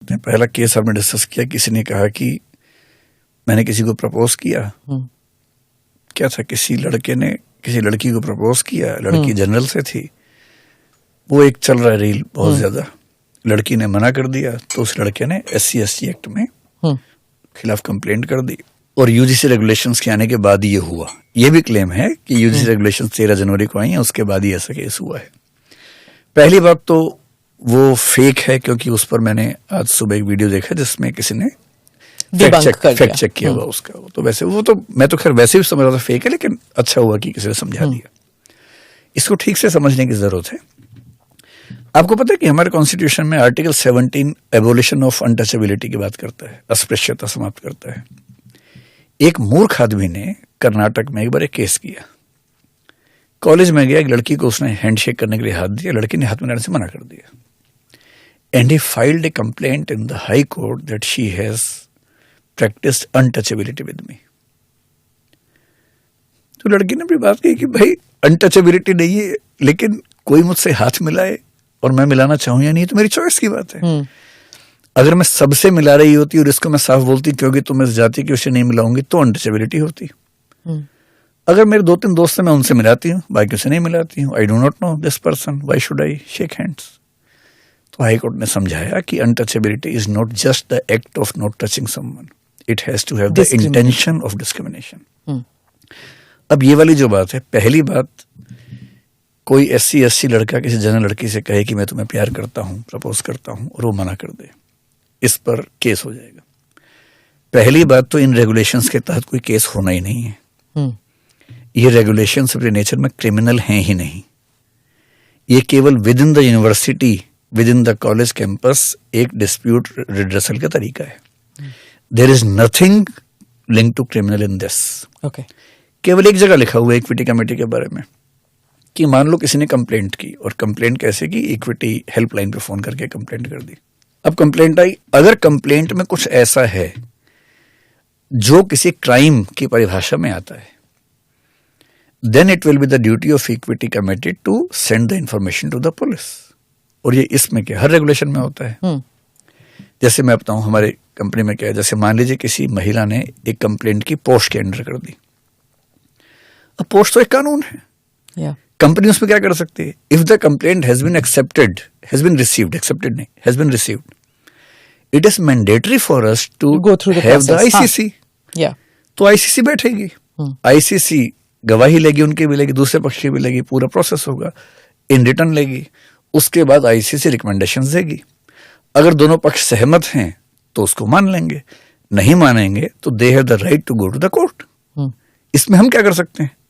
पहला केस हमने डिस्कस किया, किसी ने कहा कि मैंने किसी को प्रपोज किया। क्या था, किसी लड़के ने किसी लड़की को प्रपोज किया, लड़की जनरल से थी, वो एक चल रहा है रील बहुत ज्यादा, लड़की ने मना कर दिया तो उस लड़के ने SC/ST एक्ट में खिलाफ कंप्लेंट कर दी और UGC रेगुलेशंस के आने के बाद ये हुआ। ये भी क्लेम है कि UGC रेगुलेशंस 13 जनवरी को आई हैं, उसके बाद ही ऐसा केस हुआ है। पहली बात तो वो फेक है, क्योंकि उस पर मैंने आज सुबह एक वीडियो देखा जिसमें किसी ने फैक्ट चेक किया हुआ उसका। तो वैसे वो तो मैं तो खैर वैसे भी समझ रहा था फेक है, लेकिन अच्छा हुआ कि किसी ने समझा दिया। इसको ठीक से समझने की जरूरत है। आपको पता है कि हमारे कॉन्स्टिट्यूशन में आर्टिकल 17 एबोलिशन ऑफ अनटचेबिलिटी की बात करता है, अस्पृश्यता समाप्त करता है। एक मूर्ख आदमी ने कर्नाटक में एक बार एक केस किया। कॉलेज में गया, एक लड़की को उसने हैंडशेक करने के लिए हाथ दिया, लड़की ने हाथ मिलाने से मना कर दिया। And he filed A complaint in the high court that she has practised untouchability with me. तो लड़की ने भी बात की कि भाई अनटचेबिलिटी नहीं है, लेकिन कोई मुझसे हाथ मिलाए और मैं मिलाना चाहूं या नहीं तो मेरी चॉइस की बात है। अगर मैं सबसे मिला रही होती और इसको मैं साफ बोलती क्योंकि तुम इस जाति की उससे नहीं मिलाऊंगी तो अनटचेबिलिटी होती। अगर मेरे 2-3 दोस्त हैं, मैं उनसे मिलाती हूँ, बाकी से नहीं मिलाती हूँ। I do not know this person, why should I shake hands. तो हाई कोर्ट ने समझाया कि untouchability is not just the act of not touching someone, it has to have the intention of discrimination. अब ये वाली जो बात है, पहली बात, कोई SC/ST लड़का किसी जनरल लड़की से कहे कि मैं तुम्हें प्यार करता हूं, प्रपोज करता हूं, और वो मना कर दे, इस पर केस हो जाएगा। पहली बात तो इन रेगुलेशंस के तहत कोई केस होना ही नहीं है। ये रेगुलेशंस अपने नेचर में क्रिमिनल हैं ही नहीं। ये केवल within the university, within the college campus एक डिस्प्यूट रिड्रेसल का तरीका है। There is nothing link to criminal in this. केवल एक जगह लिखा हुआ है इक्विटी कमेटी के बारे में कि मान लो किसी ने कंप्लेंट की, और कंप्लेंट कैसे की, इक्विटी हेल्पलाइन पे फोन करके कंप्लेंट कर दी। अब कंप्लेंट आई, अगर कंप्लेंट में कुछ ऐसा है जो किसी क्राइम की परिभाषा में आता है, then it will be the duty of equity committee to send the information to the police. और ये इसमें क्या, हर रेगुलेशन में होता है। जैसे मैं बताऊं हमारे कंपनी में क्या है, जैसे मान लीजिए किसी महिला ने एक कंप्लेंट की पोस्ट के अंडर कर दी। अब पोस्ट तो एक कानून है, कंपनी उसमें क्या कर सकती है। If the complaint has been accepted, has been received, accepted नहीं, has been received, it is mandatory for us to go through have the ICC। तो ICC बैठेगी, ICC गवाही लेगी, उनकी भी लेगी, दूसरे पक्ष की भी लेगी, पूरा प्रोसेस होगा, इन रिटर्न लेगी, उसके बाद ICC रिकमेंडेशंस देगी। अगर दोनों पक्ष सहमत हैं तो उसको मान लेंगे, नहीं मानेंगे तो they have the right to go to the court. इसमें हम क्या कर सकते हैं?